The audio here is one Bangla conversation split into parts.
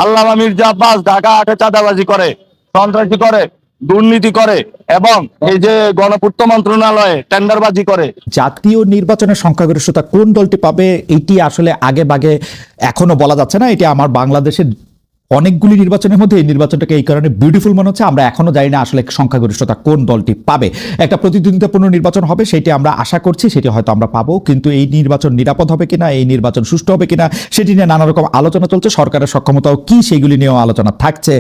আল্লামা মির্জা আব্বাস ঢাকা আটে চাঁদাবাজি করে, সন্ত্রাসী করে, দুর্নীতি করে এবং এই যে গণপূর্ত মন্ত্রণালয়ে টেন্ডারবাজি করে। জাতীয় নির্বাচনের সংখ্যাগরিষ্ঠতা কোন দলটি পাবে এটি আসলে আগে বাগে এখনো বলা যাচ্ছে না। এটি আমার বাংলাদেশের অনেকগুলি নির্বাচনের মধ্যে এই নির্বাচনটাকে এই কারণে বিউটিফুল মনে হচ্ছে। আমরা এখনো জানি না আসলে সংখ্যাগরিষ্ঠতা কোন দলটি পাবে। একটা প্রতিদ্বন্দ্বিতাপূর্ণ নির্বাচন হবে, সেটি আমরা আশা করছি, সেটি হয়তো আমরা পাবো, কিন্তু এই নির্বাচন নিরাপদ হবে কিনা, এই নির্বাচন সুষ্ঠু হবে কিনা, সেটি নিয়ে নানা রকম আলোচনা চলছে। সরকারের সক্ষমতাও কি সেগুলি নিয়েও আলোচনা থাকছে।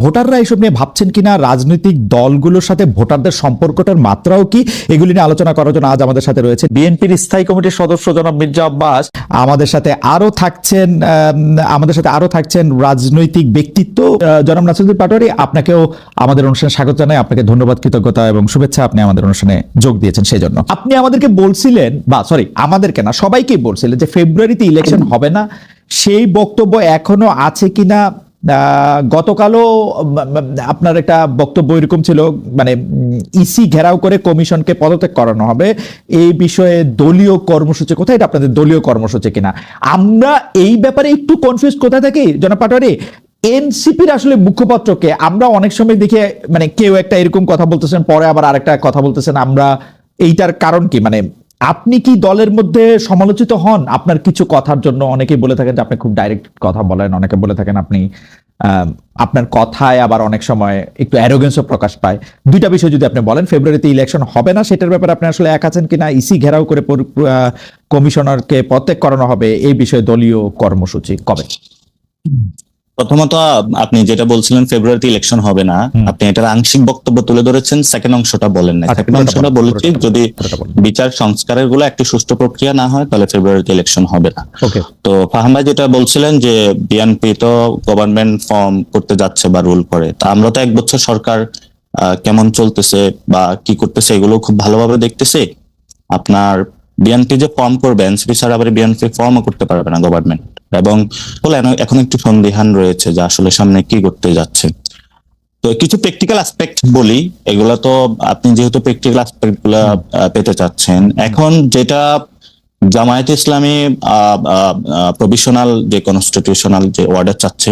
ভোটাররা এসব নিয়ে ভাবছেন কিনা, রাজনৈতিক দলগুলোর সাথে ভোটারদের সম্পর্কটার মাত্রাও কি, এগুলি নিয়ে আলোচনা করার জন্য আজ আমাদের সাথে রয়েছে বিএনপির স্থায়ী কমিটির সদস্য জনাব মির্জা আব্বাস। আমাদের সাথে আরো থাকছেন রাজনৈতিক ব্যক্তিত্ব জনাব নাসিরুদ্দিন পাটোয়ারী। আপনাকেও আমাদের অনুষ্ঠানে স্বাগত জানাই, আপনাকে ধন্যবাদ, কৃতজ্ঞতা এবং শুভেচ্ছা, আপনি আমাদের অনুষ্ঠানে যোগ দিয়েছেন সেই জন্য। আপনি আমাদেরকে বলছিলেন, আমাদেরকে না সবাইকেই বলছিলেন যে ফেব্রুয়ারিতে ইলেকশন হবে না, সেই বক্তব্য এখনো আছে কিনা? গতকালও আপনার একটা বক্তব্য এরকম ছিল, মানে ইসি ঘেরাও করে কমিশনকে পদত্যাগ করানো হবে, এই বিষয়ে দলীয় কর্মসূচি কোথায়? এটা আপনাদের দলীয় কর্মসূচি কিনা? আমরা এই ব্যাপারে একটু কনফিউজ কোথায় থাকি জনাব পাটোয়ারী। এনসিপির আসলে মুখপাত্রকে আমরা অনেক সময় দেখি, মানে কেউ একটা এরকম কথা বলতেছেন, পরে আবার আরেকটা কথা বলতেছেন। আমরা এইটার কারণ কি? মানে আপনি কি দলের মধ্যে সমালোচিত হন আপনার কিছু কথার জন্য? অনেকেই বলে থাকেন যে আপনি খুব ডাইরেক্ট কথা বলেন, অনেকে বলে থাকেন আপনি আপনার কথায় আবার অনেক সময় একটু অ্যারোগেন্সও প্রকাশ পায়। দুইটা বিষয় যদি আপনি বলেন, ফেব্রুয়ারিতে ইলেকশন হবে না সেটার ব্যাপারে আপনি আসলে এক আছেন কিনা, ইসি ঘেরাও করে কমিশনারকে পদত্যাগ করানো হবে, এই বিষয়ে দলীয় কর্মসূচি কবে? প্রথমত আপনি যেটা বলছিলেন ফেব্রুয়ারিতে ইলেকশন হবে না, আপনি এটার আংশিক বক্তব্য তুলে ধরেছেন, সেকেন্ড অংশটা বলেন না। সেকেন্ড অংশটা বলেছি যদি বিচার সংস্কারের গুলো একটি সুষ্ঠু প্রক্রিয়া না হয় তাহলে ফেব্রুয়ারিতে ইলেকশন হবে না। তো ফাহাম ভাই যেটা বলছিলেন যে বিএনপি তো গভর্নমেন্ট ফর্ম করতে যাচ্ছে বা রুল করে, তা আমরা তো 1 বছর সরকার কেমন চলতেছে বা কি করতেছে এগুলো খুব ভালোভাবে দেখতেছি। আপনার বিএনপি যে ফর্ম করবে, এনসিপি ছাড়া আবার বিএনপি ফর্মও করতে পারবে না গভর্নমেন্ট, এবং এখন একটু সন্দিহান রয়েছে যে আসলে সামনে কি করতে যাচ্ছে। তো কিছু প্র্যাকটিক্যাল অ্যাসপেক্ট বলি, এগুলা তো আপনি যেহেতু প্র্যাকটিক্যাল অ্যাসপেক্ট গুলা পেতে চাচ্ছেন, এখন যেটা জামায়াত ইসলামী প্রভিশনাল যে কনস্টিটিউশনাল যে অর্ডার চাচ্ছে,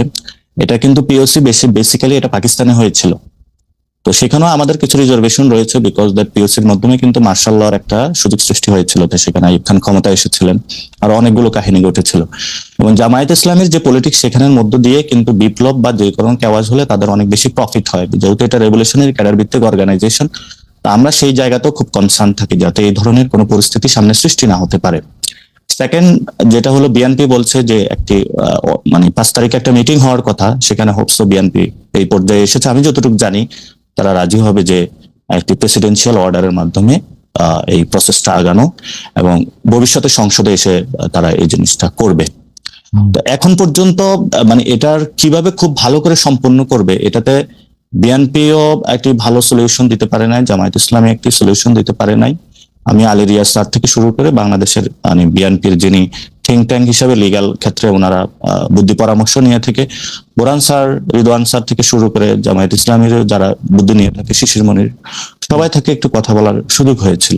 এটা কিন্তু পিওসি বেসিক্যালি এটা পাকিস্তানে হয়েছিল। তো সেখানেও আমাদের কিছু রিজার্ভেশন রয়েছে, বিকজ দ্যাট পিওসির মাধ্যমে কিন্তু মার্শাল লর একটা সুযোগ সৃষ্টি হয়েছিল, সেখানে আইয়ুব খান ক্ষমতা এসেছিলেন, আর অনেকগুলো কাহিনী ঘটেছিল। এবং জামায়াত ইসলামের যে পলিটিক্স সেখানের মধ্য দিয়ে কিন্তু বিপ্লব বা যে কোনো কেওয়াজ হলে তাদের অনেক বেশি প্রফিট হয়, যেহেতু এটা রেভলিউশনারি ক্যাডার ভিত্তিক অর্গানাইজেশন। আমরা সেই জায়গাতেও খুব কনসার্ন থাকি যাতে এই ধরনের কোনো পরিস্থিতি সামনে সৃষ্টি না হতে পারে। সেকেন্ড যেটা হলো, বিএনপি বলছে যে একটি মানে 5 তারিখে একটা মিটিং হওয়ার কথা, সেখানে হোপসো বিএনপি এই পর্যায়ে এসেছে। আমি যতটুকু জানি তারা রাজি হবে যে একটি প্রেসিডেন্সিয়াল অর্ডারের মাধ্যমে এই প্রসেসটা আগানো, এবং ভবিষ্যতে সংসদে এসে তারা এই জিনিসটা করবে। তো এখন পর্যন্ত মানে এটার কিভাবে খুব ভালো করে সম্পন্ন করবে, এটাতে বিএনপিও একটি ভালো সলিউশন দিতে পারে নাই, জামায়াত ইসলামী একটি সলিউশন দিতে পারে নাই। আমি আলী রিয়াজ স্যার থেকে শুরু করে বাংলাদেশের মানে বিএনপির যিনি থিঙ্ক ট্যাঙ্ক হিসাবে লিগ্যাল ক্ষেত্রে ওনারা বুদ্ধি পরামর্শ নিয়ে থেকে, বোরান স্যার, রিদওয়ান স্যার থেকে শুরু করে জামায়াত ইসলামীর যারা বুদ্ধি নিয়ে থাকে, শিশির মনির, সবাই থেকে একটু কথা বলার সুযোগ হয়েছিল।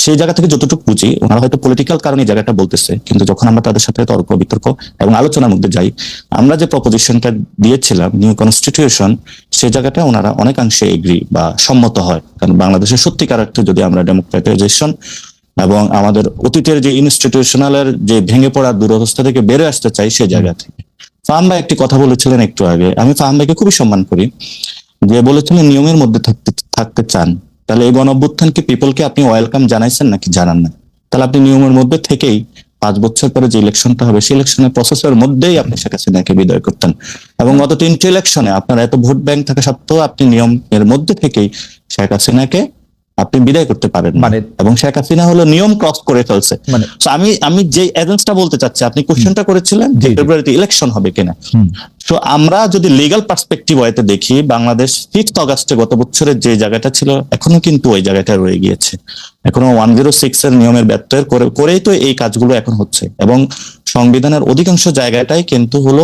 সেই জায়গা থেকে যতটুকু বুঝি ওনারা হয়তো পলিটিক্যাল কারণে জায়গাটা বলতেছে, কিন্তু যখন আমরা তাদের সাথে তর্ক বিতর্ক এবং আলোচনার মধ্যে যাই, আমরা যে প্রপোজিশনটা দিয়েছিলাম নিউ কনস্টিটিউশন, সেই জায়গাটা ওনারা অনেকাংশে এগ্রি বা সম্মত হয়। কারণ বাংলাদেশের সত্যিকার অর্থে যদি আমরা ডেমোক্রেটাইজেশন এবং আমাদের অতীতের যে ইনস্টিটিউশনালের যে ভেঙে পড়ার দুরবস্থা থেকে বেড়ে আসতে চাই, সেই জায়গা থেকে ফাহাম ভাই একটি কথা বলেছিলেন একটু আগে, আমি ফাহাম ভাইকে খুবই সম্মান করি, যে বলেছিলেন নিয়মের মধ্যে থাকতে চান। তাহলে এই গণঅভ্যুত্থানকে পিপলকে আপনি ওয়েলকাম জানাইছেন নাকি জানান না? তাহলে আপনি নিয়মের মধ্যে থেকেই 5 বছর পরে যে ইলেকশনটা হবে সেই ইলেকশনের প্রসেসের মধ্যেই আপনি শেখ হাসিনাকে বিদায় করতেন, এবং গত 3টি ইলেকশনে আপনার এত ভোট ব্যাংক থাকা সত্ত্বেও আপনি নিয়মের মধ্যে থেকেই শেখ হাসিনাকে আপনি বিদায় করতে পারেন, মানে এবং শেখ হাসিনা হলো নিয়ম ক্রস করে ফেলছে। মানে আমি যে এজেন্সটা বলতে চাচ্ছি, আপনি কোশ্চেনটা করেছিলেন যে ফেব্রুয়ারিতে ইলেকশন হবে কিনা। তো আমরা যদি লিগ্যাল পার্সপেক্টিভ ওয়েতে দেখি, বাংলাদেশ 5 অগাস্টে গত বছরের যে জায়গাটা ছিল এখনো কিন্তু ওই জায়গাটা রয়ে গিয়েছে, এখনো 106 এর নিয়মের ব্যত্যয় করেই তো এই কাজগুলো এখন হচ্ছে, এবং সংবিধানের অধিকাংশ জায়গাটাই কিন্তু হলো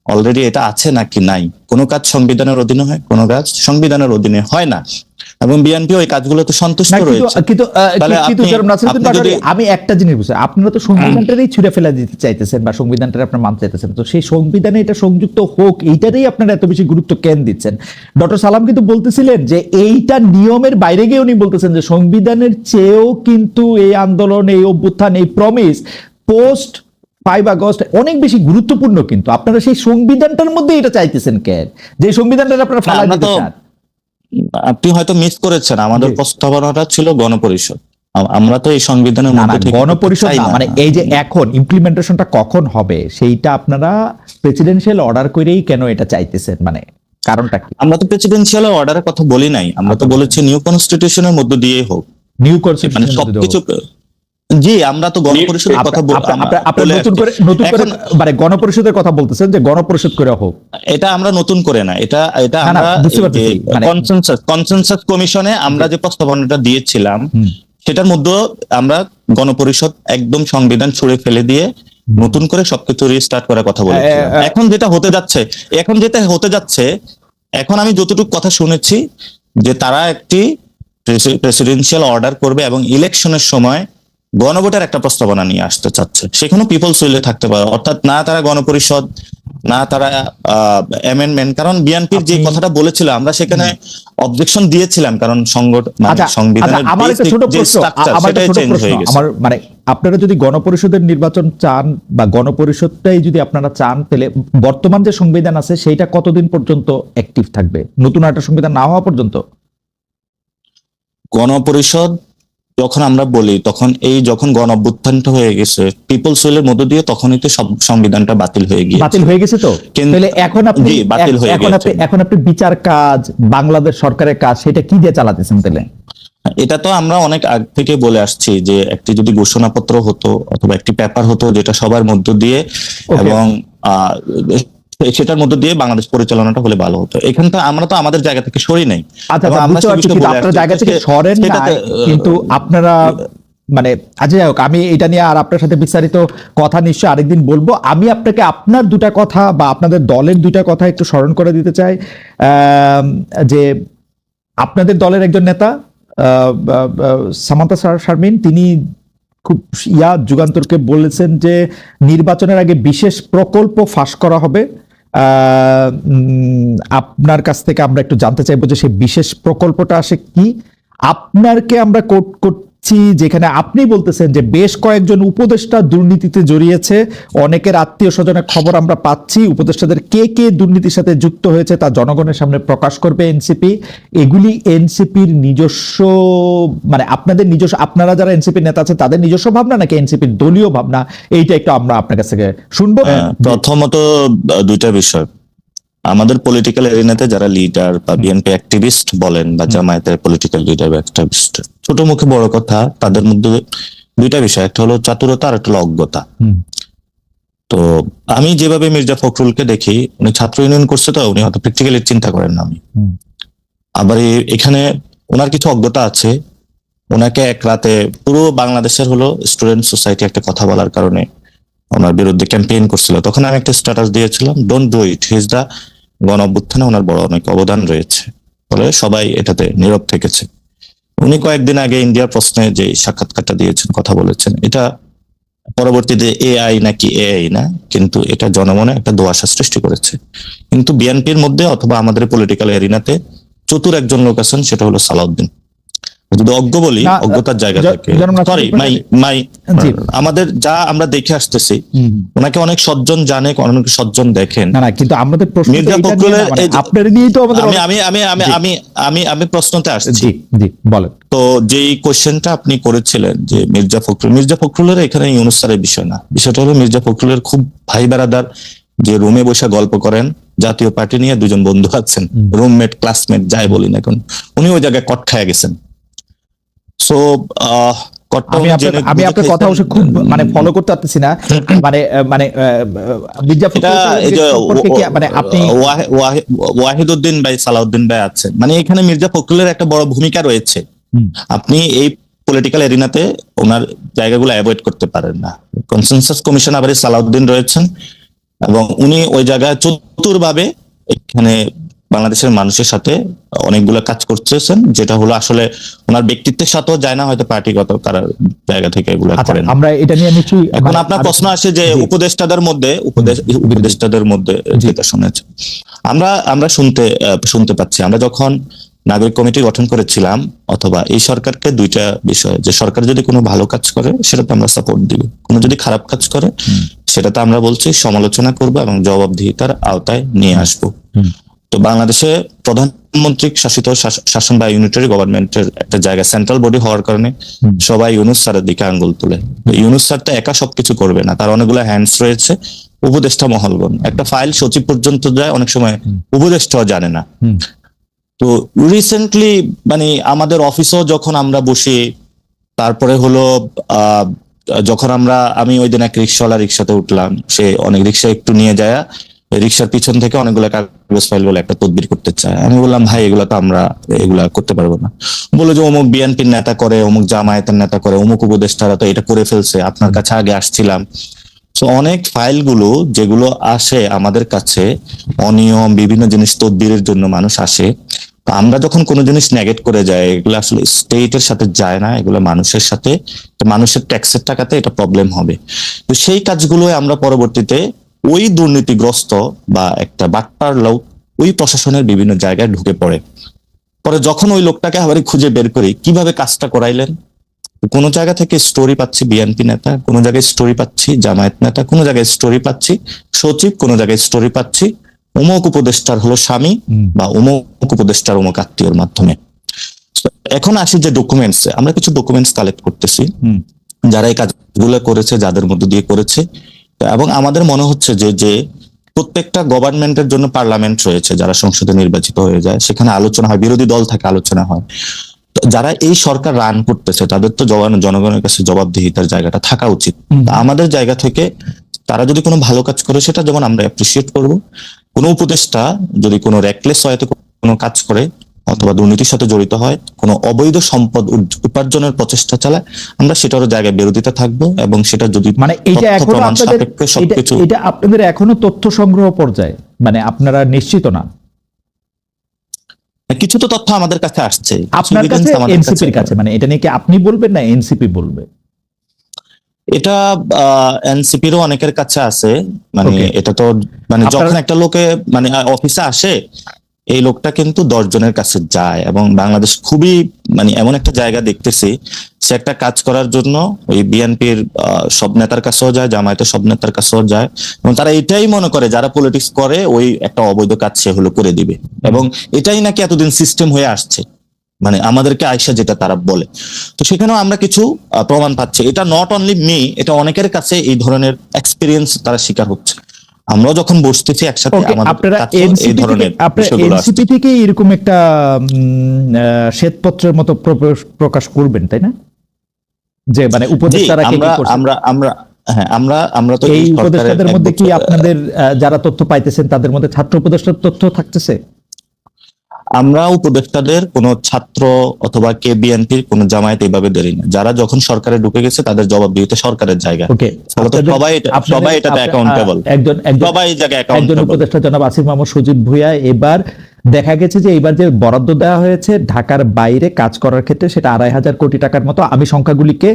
অলরেডি এটা আছে নাকি নাই। কোনো কাজ সংবিধানের অধীনে হয়, কোনো কাজ সংবিধানের অধীনে হয় না। এবং বিএনপি ওই কাজগুলোতে সন্তুষ্ট না, কিন্তু রয়েছে। কিন্তু তাহলে কিন্তু আপনি- জনাব নাসিরউদ্দিন আপনি পাটোয়ারি, যদি- আমি একটা জিনিস বুঝছি, আপনারা তো সংবিধানটারই ছুঁড়ে ফেলে দিতে চাইতেছেন বা সংবিধানটা আপনারা মানতে চাইতেছেন, তো সেই সংবিধানে এটা সংযুক্ত হোক এইটারই আপনারা এত বেশি গুরুত্ব কেন দিচ্ছেন? ডক্টর সালাম কিন্তু বলতেছিলেন যে এইটা নিয়মের বাইরে গিয়ে উনি বলতেছেন যে সংবিধানের চেয়েও কিন্তু এই আন্দোলন, এই অভ্যুত্থান, এই প্রমিস পোস্ট 5 আগস্ট অনেক বেশি গুরুত্বপূর্ণ, কিন্তু আপনারা সেই সংবিধানটার মধ্যে এটা চাইতেছেন কেন, যে সংবিধানটা আপনারা ফালাই আমরা দিতে তো- চান? আপনি হয়তো মিস করেছেন, আমাদের জি। প্রস্তাবনাটা ছিল গণপরিষদ। আমরা তো এই সংবিধানের না না, মধ্যে থেকে গণপরিষদ চাই না, না। মানে এই যে এখন ইমপ্লিমেন্টেশনটা কখন হবে সেইটা আপনারা প্রেসিডেন্সিয়াল অর্ডার করেই কেন এটা চাইতেছেন, মানে কারণটা কি? আমরা তো প্রেসিডেন্সিয়াল অর্ডারের কথা বলি নাই, আমরা তো বলেছি নিউ কনস্টিটিউশনের মধ্য দিয়েই হোক, নিউ মানে কনস্টিটিউশন সবকিছু। জি, আমরা তো গণপরিষদের কথা আপনারা নতুন করে এখন মানে গণপরিষদের কথা বলতেছেন যে গণপরিষদ করে হোক। এটা আমরা নতুন করে না, এটা এটা না, না, আমরা বুঝতে পারতেছি, মানে- কনসেনসাস কমিশনে আমরা যে প্রস্তাবনাটা দিয়েছিলাম সেটার মধ্যে আমরা গণপরিষদ একদম সংবিধান ছুঁড়ে ফেলে দিয়ে নতুন করে সবকিছু রিস্টার্ট করার কথা বলেছিলাম। এখন যেটা হতে যাচ্ছে, এখন আমি যতটুকু কথা শুনেছি যে তারা একটি প্রেসিডেন্সিয়াল অর্ডার করবে এবং ইলেকশনের সময় গণভোটের একটা প্রস্তাবনা নিয়ে আসতে চাচ্ছে, সেখানে পিপলস উইলে থাকতে পারে, অর্থাৎ না তারা গণপরিষদ, না তারা অ্যামেন্ডমেন্ট। কারণ বিএনপির যে কথাটা বলেছিল আমরা সেখানে অবজেকশন দিয়েছিলাম, কারণ আচ্ছা, সংবিধানের আমার একটা ছোট যে প্রশ্ন, structure আমার একটা সেটাই ছোট চেঞ্জ প্রশ্ন, হয়ে গেছে। আমার মানে আপনারা যদি গণপরিষদের নির্বাচন চান বা গণপরিষদটাই যদি আপনারা চান, তাহলে বর্তমান যে সংবিধান আছে সেইটা কতদিন পর্যন্ত অ্যাক্টিভ থাকবে, নতুন একটা সংবিধান না হওয়া পর্যন্ত? গণপরিষদ যখন আমরা বলি তখন যখন গণ অভ্যুত্থানটা হয়ে গেছে পিপলস উইলের মধ্য দিয়ে, তখনই তো সব সংবিধানটা বাতিল হয়ে গিয়েছে। বাতিল হয়ে গেছে তো, কিন্তু- তাহলে এখন আপনি জি, বাতিল হয়ে গেছে। এখন আপনি বিচার কাজ, বাংলাদেশ সরকারের কাজ, সেটা কি দিয়ে চালাতেছেন তাহলে? এটা তো আমরা অনেক আগ থেকে বলে আসছি যে একটি যদি ঘোষণাপত্র হতো অথবা একটি পেপার হতো যেটা সবার মধ্য দিয়ে এবং সেটার মধ্য দিয়ে বাংলাদেশ পরিচালনাটা হলে ভালো হতো। এখানটা আমরা তো আমাদের জায়গা থেকে সরি নাই। আচ্ছা, এবং আমরা বুঝতে পারছি, সে বিষয়ে কিন্তু বলে আপনার আসছি। জায়গা থেকে সরেন না, সেটাতে, কিন্তু আপনারা মানে আচ্ছা যাই হোক, আমি এটা নিয়ে আর আপনার সাথে বিস্তারিত কথা নিশ্চয়ই আরেকদিন বলবো। আমি আপনাকে আপনার দুটা কথা বা আপনাদের দলের দুটা কথা একটু স্মরণ করে দিতে চাই। যে আপনাদের দলের একজন নেতা সামান্তা শারমিন, তিনি খুব যুগান্তরকে বলেছেন যে নির্বাচনের আগে বিশেষ প্রকল্প ফাঁস করা হবে। আপনার কাছ থেকে আমরা একটু জানতে চাইবো যে সেই বিশেষ প্রকল্পটা আসে কি। আপনারকে আমরা কোট করছি, যেখানে আপনি বলতেছেন যে বেশ কয়েকজন উপদেষ্টা দুর্নীতিতে জড়িয়েছে, অনেকের আত্মীয় স্বজনের খবর আমরা পাচ্ছি, উপদেষ্টাদের কে কে দুর্নীতির সাথে যুক্ত হয়েছে তা জনগণের সামনে প্রকাশ করবে এনসিপি। এগুলি এনসিপির নিজস্ব, মানে আপনাদের নিজস্ব, আপনারা যারা এনসিপির নেতা আছেন তাদের নিজস্ব ভাবনা নাকি এনসিপির দলীয় ভাবনা, এইটা একটু আমরা আপনার কাছ থেকে শুনবো। প্রথমত দুইটা বিষয়, আমাদের পলিটিক্যাল এরিনাতে যারা লিডার বা বিএনপি অ্যাক্টিভিস্ট বলেন বা জামায়াতের পলিটিক্যাল লিডার বা অ্যাক্টিভিস্ট, ছোট মুখে বড় কথা, তাদের মধ্যে দুইটা বিষয়, একটা হলো চাতুরতা আর একটা হলো অজ্ঞতা। তো আমি যেভাবে মির্জা ফখরুলকে দেখি, উনি ছাত্র ইউনিয়ন করছে তো উনি হয়তো প্র্যাকটিক্যালি চিন্তা করেন না। আমি আবার এখানে ওনার কিছু অজ্ঞতা আছে। ওনাকে এক রাতে পুরো বাংলাদেশের হলো স্টুডেন্ট সোসাইটি একটা কথা বলার কারণে ওনার বিরুদ্ধে ক্যাম্পেইন করছিল, তখন আমি একটা স্ট্যাটাস দিয়েছিলাম, don't do it, he is the গণ অভ্যুত্থানে ওনার বড় অনেক অবদান রয়েছে, ফলে সবাই এটাতে নীরব থেকেছে। উনি কয়েকদিন আগে ইন্ডিয়ার প্রশ্নে যে সাক্ষাৎকারটা দিয়েছেন, কথা বলেছেন, এটা পরবর্তীতে এআই নাকি এআই না, কিন্তু এটা জনমনে একটা দোয়াশা সৃষ্টি করেছে। কিন্তু বিএনপির মধ্যে অথবা আমাদের পলিটিক্যাল এরিনাতে চতুর একজন লোক আছেন, সেটা হলো সালাউদ্দিন। যদি অজ্ঞ বলি, অজ্ঞতার জায়গা থেকে, সরি আমাদের যা আমরা দেখে আসতেছি, ওনাকে অনেক সজ্জন জানে, অনেক সজ্জন দেখেন। না না, কিন্তু আমাদের প্রশ্ন মির্জা ফখরুলের আপনার নিয়েই তো আমাদের, আমি প্রশ্নতে আসছি। জি জি বলেন। তো যেই কোশ্চেনটা আপনি করেছিলেন যে মির্জা ফখরুলের এখানে ইউনুস স্যারের বিষয় না, বিষয়টা হলো মির্জা ফখরুলের খুব ভাই বেড়াদার, যে রুমে বসে গল্প করেন, জাতীয় পার্টি নিয়ে দুজন বন্ধু আছেন, রুমমেট ক্লাসমেট যাই বলি না, এখন উনি ওই জায়গায় কট খায় গেছেন। সো আমি আপনার কথা অবশ্য খুব মানে ফলো করতে পারতেছি না, মানে মির্জা মানে আপনি ওয়াহিদউদ্দিন ভাই, সালাউদ্দিন ভাই আছেন, মানে এখানে মির্জা ফখরুলের একটা বড় ভূমিকা রয়েছে। আপনি এই পলিটিক্যাল এরিনাতে ওনার জায়গাগুলো অ্যাভয়েড করতে পারেন না। কনসেনসাস কমিশন আবার সালাউদ্দিন রয়েছেন এবং উনি ওই জায়গায় চতুরভাবে এখানে বাংলাদেশের মানুষের সাথে অনেকগুলো কাজ করতেছেন, যেটা হলো আসলে ওনার ব্যক্তিত্বের সাথেও যায় না, হয়তো পার্টিগত কারার জায়গা থেকে এগুলো আচ্ছা, করেন। আমরা এটা নিয়ে নিশ্চয়ই এখন আপনার প্রশ্ন আসে যে উপদেষ্টাদের মধ্যে যেটা শুনেছে, আমরা শুনতে পাচ্ছি, আমরা যখন নাগরিক কমিটি গঠন করেছিলাম অথবা এই সরকারকে দুইটা বিষয়, যে সরকার যদি কোনো ভালো কাজ করে সেটাতে আমরা সাপোর্ট দিব, কোনো যদি খারাপ কাজ করে সেটাতে আমরা বলছি সমালোচনা করব এবং জবাবদিহিতার আওতায় নিয়ে আসব। তো বাংলাদেশে প্রধানমন্ত্রী শাসিত শাসন বা ইউনিটারি গভর্নমেন্টের একটা জায়গা সেন্ট্রাল বডি হওয়ার কারণে সবাই ইউনূস স্যারের দিকে আঙ্গুল তুলে। ইউনূস স্যার তো একা সবকিছু করবে না, তার অনেকগুলো হ্যান্ডস রয়েছে, উপদেষ্টা মহলগণ, একটা ফাইল সচিব পর্যন্ত যায়, অনেক সময় উপদেষ্টাও জানে না। তো রিসেন্টলি মানে আমাদের অফিসেও যখন আমরা বসি, তারপরে হলো যখন আমি ওই দিন এক রিক্সাতে উঠলাম, সে অনেক রিক্সা একটু নিয়ে যায়, রিক্সার পিছন থেকে অনেকগুলো কাগজ ফাইল বলে একটা তদবির করতে চায়। আমি বললাম ভাই এগুলা তো আমরা এগুলা করতে পারবো না। বলে যে অমুক বিএনপির নেতা করে, অমুক জামায়াতের নেতা করে, অমুক উপদেষ্টারা তো এটা করে ফেলছে, আপনার কাছে আগে আসছিলাম। তো অনেক ফাইলগুলো যেগুলো আসে আমাদের কাছে অনিয়ম বিভিন্ন জিনিস তদবিরের জন্য মানুষ আসে, আমরা যখন কোনো জিনিস নেগেট করে যাই, এগুলো আসলে স্টেটের সাথে যায় না, এগুলো মানুষের সাথে, মানুষের ট্যাক্সের টাকাতে এটা প্রবলেম হবে। তো সেই কাজগুলো আমরা পরবর্তীতে ওই দুর্নীতিগ্রস্ত বা একটা বাটপার লোক ওই প্রশাসনের বিভিন্ন জায়গায় ঢুকে পড়ে। পরে যখন ওই লোকটাকে আবার খুঁজে বের করি কিভাবে কাজটা করাইলেন, কোন জায়গা থেকে স্টোরি পাচ্ছি বিএনপি নেতা, কোন জায়গায় স্টোরি পাচ্ছি জামায়াত নেতা, কোন জায়গায় স্টোরি পাচ্ছি সচিব, কোন জায়গায় স্টোরি পাচ্ছি অমুক উপদেষ্টার হলো স্বামী বা অমুক উপদেষ্টার অমুক আত্মীয়র মাধ্যমে। এখন আসি যে ডকুমেন্টস, আমরা কিছু ডকুমেন্টস কালেক্ট করতেছি যারা এই কাজগুলো করেছে, যাদের মধ্যে দিয়ে করেছে, এবং আমাদের মনে হচ্ছে যে প্রত্যেকটা গভর্নমেন্টের জন্য পার্লামেন্ট রয়েছে, যারা সংসদে নির্বাচিত হয়ে যায়, সেখানে আলোচনা হয়, বিরোধী দল থাকে, আলোচনা হয়। যারা এই সরকার রান করতেছে তাদের তো জনগণের কাছে জবাবদিহিতার জায়গাটা থাকা উচিত। আমাদের জায়গা থেকে তারা যদি কোনো ভালো কাজ করে সেটা যেমন আমরা অ্যাপ্রিসিয়েট করব, কোনো উপদেষ্টা যদি কোনো রেকলেস ওয়েতে কোনো কাজ করে অথবা দুর্নীতির সাথে জড়িত হয়, কোনো অবৈধ সম্পদ উপার্জনের প্রচেষ্টা চালায়, আমরা সেটারও জায়গায় বিরোধিতা থাকবো, এবং সেটা যদি মানে এটা এখনো এটা আপনাদের এখনো তথ্য সংগ্রহ পর্যায়ে, মানে আপনারা নিশ্চিত না? কিছু তো তথ্য আমাদের কাছে আসছে, আপনার কাছে, এনসিপির কাছে, মানে এটা নিয়ে কি আপনি বলবেন না এনসিপি বলবে? এটা এনসিপিরও অনেকের কাছে আছে, মানে এটা তো মানে যখন একটা লোকে মানে অফিসে আসে, এই লোকটা কিন্তু 10 জনের কাছে যায়, এবং বাংলাদেশ খুবই মানে এমন একটা জায়গা দেখতেছি, সে একটা কাজ করার জন্য ওই বিএনপির সব নেতার কাছেও যায়, জামায়াতের সব নেতার কাছেও যায়, এবং তারা এটাই মনে করে যারা পলিটিক্স করে ওই একটা অবৈধ কাজ সে হলো করে দিবে, এবং এটাই নাকি এতদিন সিস্টেম হয়ে আসছে, মানে আমাদেরকে আয়সা যেটা তারা বলে। তো সেখানেও আমরা কিছু প্রমাণ পাচ্ছি, এটা নট অনলি মি, এটা অনেকের কাছে এই ধরনের এক্সপিরিয়েন্স তারা শিকার হচ্ছে। আমরা যখন বসতেছি একসাথে, আপনারা এনসিপি থেকে এরকম একটা শ্বেতপত্রের মতো প্রকাশ করবেন, তাই না? যে মানে উপদেষ্টারা কি করছে, আমরা তো এই উপদেষ্টাদের মধ্যে কি আপনাদের যারা তথ্য পাইতেছেন তাদের মধ্যে ছাত্র উপদেষ্টার তথ্য থাকতেছে? আমরা উপদেষ্টাদের কোন ছাত্র অথবা কে বিএনপির কোন জামায়াত এইভাবে দেরি না, যারা যখন সরকারে ঢুকে গেছে তাদের জবাবদিহিতা সরকারের জায়গা, সবাই এটাতে অ্যাকাউন্টেবল, একজন উপদেষ্টা জনাব আসিফ মাহমুদ সজীব ভুঁইয়া, এবার দেখা গেছে যে এবার যে বরাদ্দ দেওয়া হয়েছে ঢাকার বাইরে কাজ করার ক্ষেত্রে, সেটা 2,500 কোটি টাকার মতো, আমি সংখ্যাগুলিকে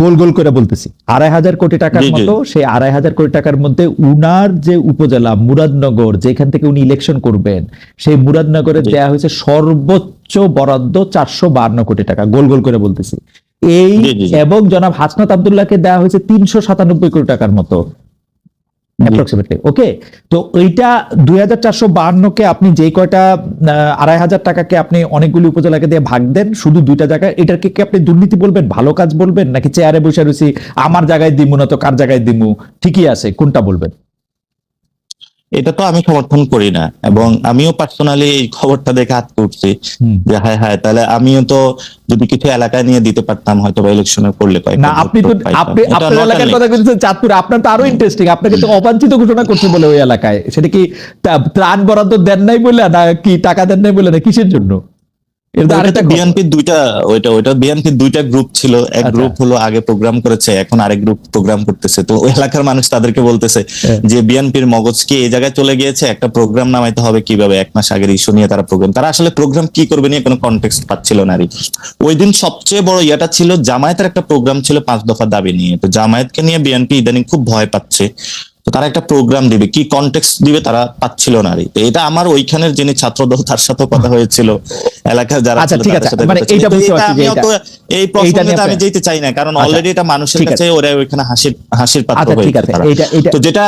গোল গোল করে বলতেছি, 2,500 কোটি টাকার মতো। সেই 2,500 কোটি টাকার মধ্যে উনার যে উপজেলা মুরাদনগর, যেখান থেকে উনি ইলেকশন করবেন, সেই মুরাদনগরে দেয়া হয়েছে সর্বোচ্চ বরাদ্দ 452 কোটি টাকা, গোল গোল করে বলতেছি এই, এবং জনাব হাসনাত আব্দুল্লাহকে দেওয়া হয়েছে 397 কোটি টাকার মতো অ্যাপ্রক্সিমেটলি। ওকে, তো এইটা 2,452 কে আপনি যে কয়টা 2,500 টাকাকে আপনি অনেকগুলি উপজেলাকে দিয়ে ভাগ দেন শুধু 2টা জায়গায়, এটাকে কি আপনি দুর্নীতি বলবেন, ভালো কাজ বলবেন, নাকি চেয়ারে বসে রয়েছি আমার জায়গায় দিমু না তো কার জায়গায় দিমু, ঠিকই আছে, কোনটা বলবেন? এটা তো আমি সমর্থন করি না, এবং আমিও পার্সোনালি এই খবরটা দেখে হাত করছি যে হ্যাঁ তাহলে আমিও তো যদি কিছু এলাকায় নিয়ে দিতে পারতাম হয়তো বা ইলেকশনে করলে না। আপনি তো আপনার এলাকার কথা বলছেন চাঁদপুরে, আপনার তো আরো ইন্টারেস্টিং, আপনাকে তো অবাঞ্ছিত ঘোষণা করছে বলে ওই এলাকায়, সেটা কি ত্রাণ বরাদ্দ দেন নাই বলে, না কি টাকা দেন নাই বলে, না কিসের জন্য? বিএনপির দুইটা গ্রুপ ছিল, এক গ্রুপ হলো আগে প্রোগ্রাম করেছে, এখন আরেক গ্রুপ প্রোগ্রাম করতেছে। তো ওই এলাকার মানুষ তাদেরকে বলতেছে যে বিএনপির মগজ কি এই জায়গায় চলে গিয়েছে, একটা প্রোগ্রাম নামাইতে হবে কিভাবে, 1 মাস আগের ইস্যু নিয়ে তারা আসলে প্রোগ্রাম কি করবে নিয়ে কোনো কনটেক্সট পাচ্ছিল না। ওই দিন সবচেয়ে বড় ইয়েটা ছিল জামায়াতের একটা প্রোগ্রাম ছিল 5 দফা দাবি নিয়ে। তো জামায়াতকে নিয়ে বিএনপি ইদানিং খুব ভয় পাচ্ছে। তো তারা একটা প্রোগ্রাম দিবে, কি কনটেক্সট দিবে তারা পাচ্ছিল না। তো এটা আমার ওইখানের যিনি ছাত্রদল তার সাথে কথা হয়েছিল, এলাকার যারা আচ্ছা, ঠিক আছে, মানে এইটা বুঝতে পারছি যে এই প্রসঙ্গে আমি যেতে চাই না, কারণ অলরেডি এটা মানুষের কাছে ওরা ওইখানে হাসির পাত্র হয়েছে তারা। তো যেটা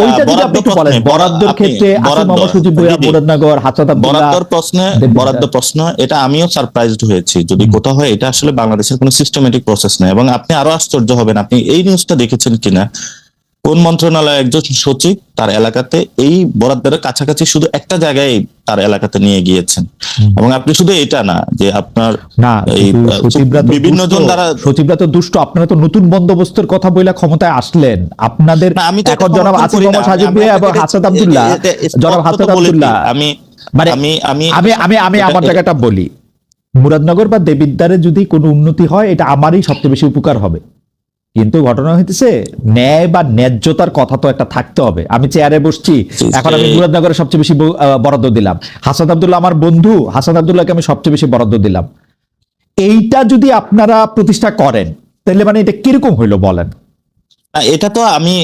ওইটা যদি আপনি একটু বলেন, বরাদ্দের ক্ষেত্রে আসিফ মোহাম্মদ সুজিব ভুঁইয়া, মুরাদনগর, হাসনাত আব্দুল্লাহ, বরাদ্দ প্রশ্ন এটা আমিও সারপ্রাইজড হয়েছি যদি কোথাও হয়। এটা আসলে বাংলাদেশের কোনো সিস্টেমেটিক প্রসেস নয়। এবং আপনি আরো আশ্চর্য হবেন, আপনি এই নিউজটা দেখেছেন কিনা, কোন মন্ত্রণালয়ের একজন সচিব তার এলাকাতে এই বরাদ্দের কাছাকাছি শুধু একটা জায়গায় তার এলাকাতে নিয়ে গিয়েছেন। এবং আপনি শুধু এটা না যে আপনার বিভিন্ন জন দ্বারা সচিবরা তো দুষ্ট, আপনারা তো নতুন বন্দোবস্তের কথা বইলা ক্ষমতায় আসলেন। আপনাদের এখন জনাব আসিফ মোহাম্মদ সুজিব ভুঁইয়া এবং হাসনাত আব্দুল্লাহ, জনাব হাসনাত আব্দুল্লাহ, আমি আমার জায়গাটা বলি, মুরাদনগর বা দেবিদ্বারে যদি কোনো উন্নতি হয় এটা আমারই সবচেয়ে বেশি উপকার হবে। কিন্তু ঘটনা হইতেছে ন্যায় বা ন্যায্যতার কথা তো একটা থাকতে হবে। আমি চেয়ারে বসছি, এখন আমি মুরাদনগরে সবচেয়ে বেশি বরাদ্দ দিলাম, হাসনাত আব্দুল্লাহ আমার বন্ধু, হাসনাত আব্দুল্লাহকে আমি সবচেয়ে বেশি বরাদ্দ দিলাম। এইটা যদি আপনারা প্রতিষ্ঠা করেন তাহলে মানে এটা কিরকম হইলো বলেন? এটা তো আমি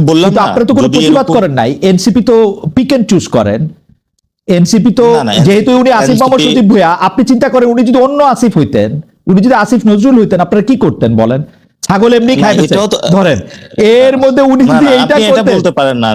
বললাম না, আপনারা তো কোনো প্রতিবাদ করেন নাই। এনসিপি তো পিক এন্ড চুজ করেন। এনসিপি তো যেহেতু উনি আসিফ মোহাম্মদ সুজিব ভুঁইয়া, আপনি চিন্তা করেন উনি যদি অন্য আসিফ হইতেন, উনি যদি আসিফ নজরুল হইতেন, আপনারা কি করতেন বলেন? ছাগল এমনি খাইতেছে ধরেন, এর মধ্যে উনি যদি এইটা বলতে পারেন না।